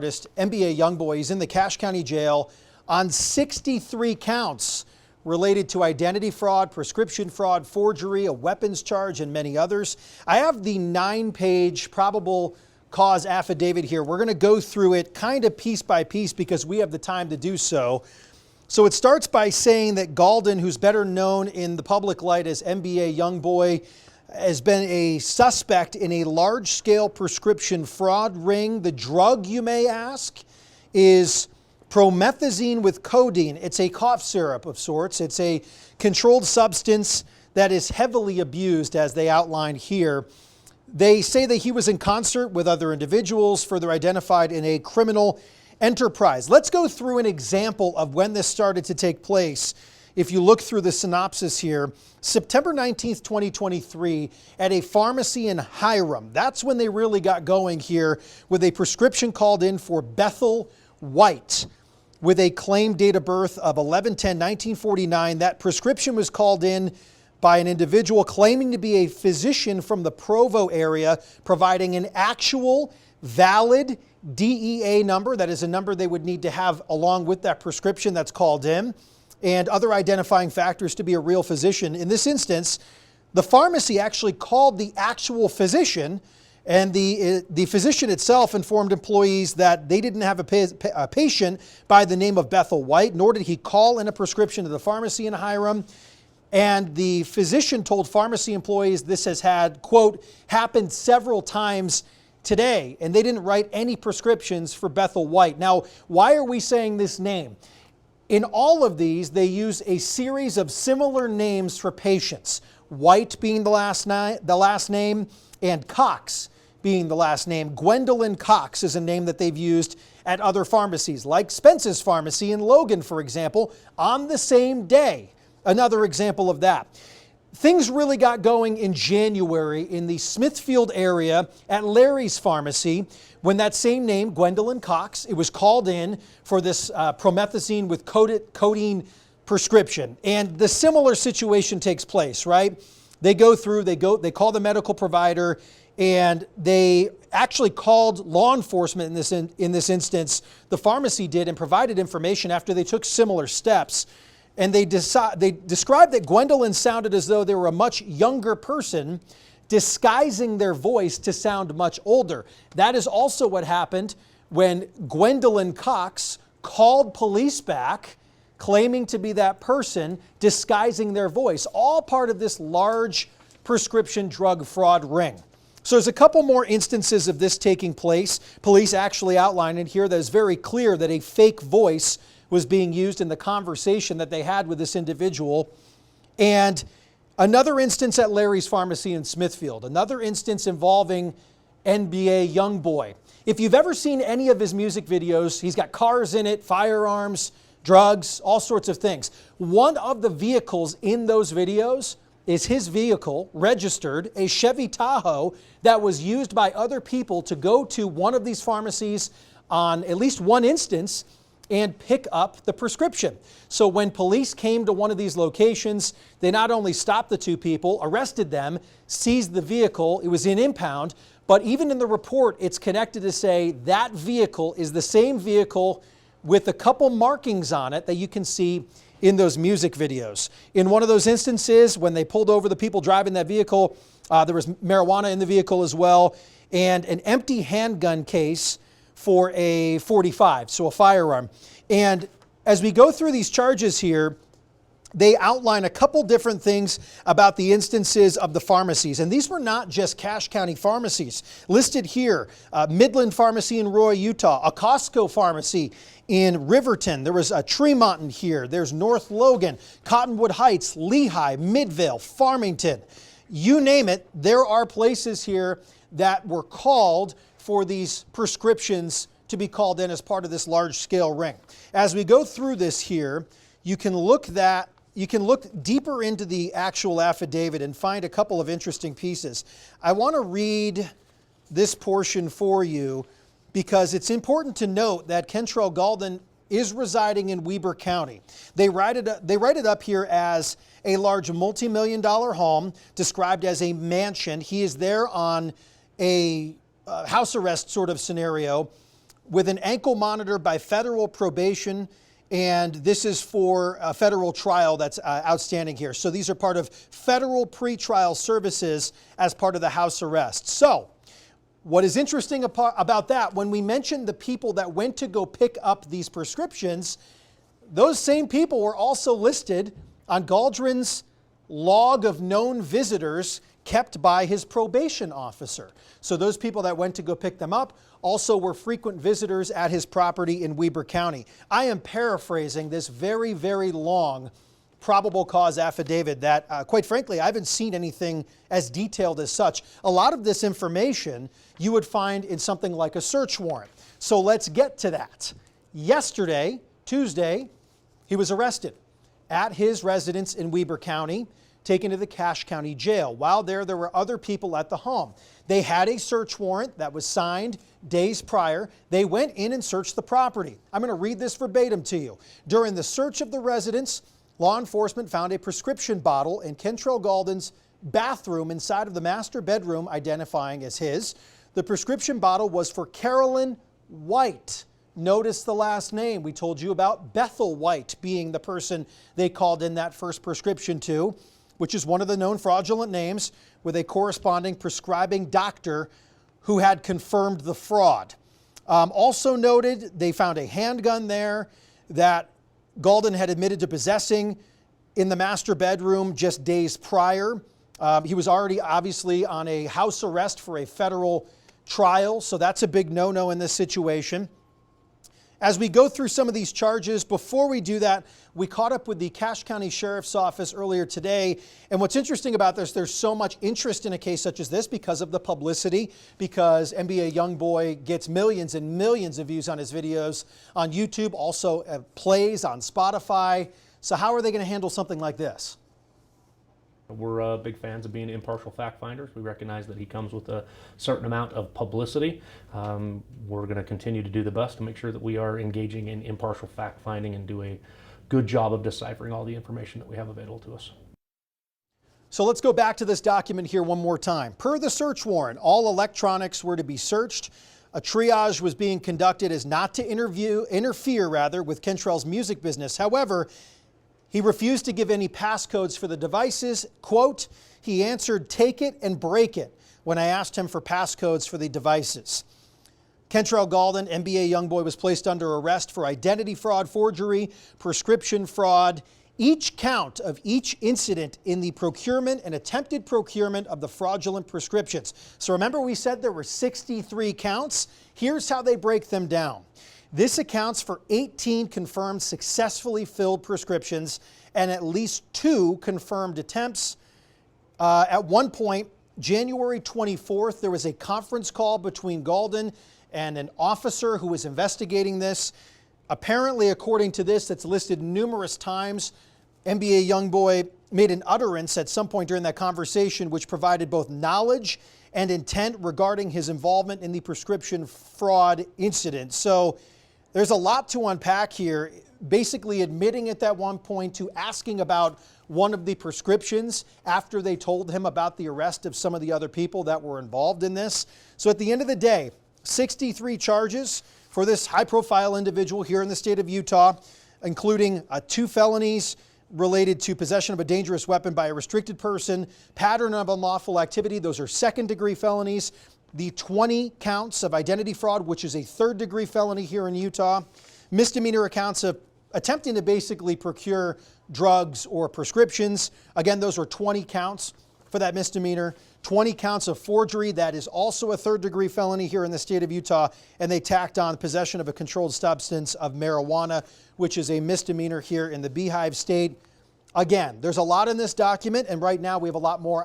NBA YoungBoy is in the Cache County Jail on 63 counts related to identity fraud, prescription fraud, forgery, a weapons charge, and many others. I have the 9-page probable cause affidavit here. We're going to go through it kind of piece by piece because we have the time to do so. So it starts by saying that Gaulden, who's better known in the public light as NBA YoungBoy, has been a suspect in a large-scale prescription fraud ring. The drug, you may ask, is Promethazine with Codeine. It's a cough syrup of sorts. It's a controlled substance that is heavily abused, as they outline here. They say that he was in concert with other individuals, further identified in a criminal enterprise. Let's go through an example of when this started to take place. If you look through the synopsis here, September 19th, 2023, at a pharmacy in Hiram. That's when they really got going here with a prescription called in for Bethel White with a claimed date of birth of 11/10/1949. That prescription was called in by an individual claiming to be a physician from the Provo area, providing an actual valid DEA number. That is a number they would need to have along with that prescription that's called in, and other identifying factors to be a real physician. In this instance, the pharmacy actually called the actual physician, and the physician itself informed employees that they didn't have a patient by the name of Bethel White, nor did he call in a prescription to the pharmacy in Hiram. And the physician told pharmacy employees this has had, quote, happened several times today, and they didn't write any prescriptions for Bethel White. Now, why are we saying this name? In all of these, they use a series of similar names for patients, White being the last name, and Cox being the last name. Gwendolyn Cox is a name that they've used at other pharmacies, like Spence's Pharmacy in Logan, for example, on the same day. Another example of that. Things really got going in January in the Smithfield area at Larry's Pharmacy when that same name, Gwendolyn Cox, it was called in for this Promethazine with Codeine prescription. And the similar situation takes place, right? They go through, they call the medical provider, and they actually called law enforcement in this instance. The pharmacy did, and provided information after they took similar steps. And they described that Gwendolyn sounded as though they were a much younger person, disguising their voice to sound much older. That is also what happened when Gwendolyn Cox called police back, claiming to be that person, disguising their voice. All part of this large prescription drug fraud ring. So there's a couple more instances of this taking place. Police actually outline in here that it's very clear that a fake voice was being used in the conversation that they had with this individual. And another instance at Larry's Pharmacy in Smithfield, another instance involving NBA YoungBoy. If you've ever seen any of his music videos, he's got cars in it, firearms, drugs, all sorts of things. One of the vehicles in those videos is his vehicle, registered, a Chevy Tahoe that was used by other people to go to one of these pharmacies on at least one instance and pick up the prescription. So when police came to one of these locations, they not only stopped the two people, arrested them, seized the vehicle, it was in impound, but even in the report, it's connected to say that vehicle is the same vehicle with a couple markings on it that you can see in those music videos. In one of those instances, when they pulled over the people driving that vehicle, there was marijuana in the vehicle as well, and an empty handgun case for a .45, so a firearm. And as we go through these charges here, they outline a couple different things about the instances of the pharmacies. And these were not just Cache County pharmacies. Listed here, Midland Pharmacy in Roy, Utah, a Costco pharmacy in Riverton. There was a Tremont in here. There's North Logan, Cottonwood Heights, Lehigh, Midvale, Farmington. You name it, there are places here that were called for these prescriptions to be called in as part of this large-scale ring. As we go through this here, you can look deeper into the actual affidavit and find a couple of interesting pieces. I want to read this portion for you because it's important to note that Kentrell Gaulden is residing in Weber County. They write it up here as a large multi-million-dollar home described as a mansion. He is there on a house arrest sort of scenario with an ankle monitor by federal probation, and this is for a federal trial that's outstanding here. So these are part of federal pretrial services as part of the house arrest. So what is interesting about that, when we mentioned the people that went to go pick up these prescriptions, those same people were also listed on Gaulden's log of known visitors kept by his probation officer. So those people that went to go pick them up also were frequent visitors at his property in Weber County. I am paraphrasing this very, very long probable cause affidavit that, quite frankly, I haven't seen anything as detailed as such. A lot of this information you would find in something like a search warrant. So let's get to that. Yesterday, Tuesday, he was arrested at his residence in Weber County, taken to the Cache County Jail. While there were other people at the home. They had a search warrant that was signed days prior. They went in and searched the property. I'm going to read this verbatim to you. During the search of the residence, law enforcement found a prescription bottle in Kentrell Gaulden's bathroom inside of the master bedroom, identifying as his. The prescription bottle was for Carolyn White. Notice the last name. We told you about Bethel White being the person they called in that first prescription to, which is one of the known fraudulent names, with a corresponding prescribing doctor who had confirmed the fraud. Also noted, they found a handgun there that Gaulden had admitted to possessing in the master bedroom just days prior. He was already obviously on a house arrest for a federal trial, so that's a big no-no in this situation. As we go through some of these charges, before we do that, we caught up with the Cache County Sheriff's Office earlier today. And what's interesting about this, there's so much interest in a case such as this because of the publicity, because NBA YoungBoy gets millions and millions of views on his videos on YouTube, also plays on Spotify. So how are they going to handle something like this? We're big fans of being impartial fact finders. We recognize that he comes with a certain amount of publicity. We're going to continue to do the best to make sure that we are engaging in impartial fact finding and do a good job of deciphering all the information that we have available to us. So let's go back to this document here one more time. Per the search warrant, all electronics were to be searched. A triage was being conducted as not to interfere with Kentrell's music business. However, he refused to give any passcodes for the devices. Quote, he answered, "Take it and break it," when I asked him for passcodes for the devices. Kentrell Gaulden, NBA YoungBoy, was placed under arrest for identity fraud, forgery, prescription fraud. Each count of each incident in the procurement and attempted procurement of the fraudulent prescriptions. So remember we said there were 63 counts? Here's how they break them down. This accounts for 18 confirmed successfully filled prescriptions and at least 2 confirmed attempts. At one point, January 24th, there was a conference call between Gaulden and an officer who was investigating this. Apparently, according to this, that's listed numerous times, NBA YoungBoy made an utterance at some point during that conversation which provided both knowledge and intent regarding his involvement in the prescription fraud incident. So there's a lot to unpack here, basically admitting at that one point to asking about one of the prescriptions after they told him about the arrest of some of the other people that were involved in this. So at the end of the day, 63 charges for this high-profile individual here in the state of Utah, including 2 felonies related to possession of a dangerous weapon by a restricted person, pattern of unlawful activity. Those are second-degree felonies. The 20 counts of identity fraud, which is a third-degree felony here in Utah. Misdemeanor accounts of attempting to basically procure drugs or prescriptions. Again, those are 20 counts for that misdemeanor. 20 counts of forgery, that is also a third-degree felony here in the state of Utah. And they tacked on possession of a controlled substance of marijuana, which is a misdemeanor here in the Beehive State. Again, there's a lot in this document, and right now we have a lot more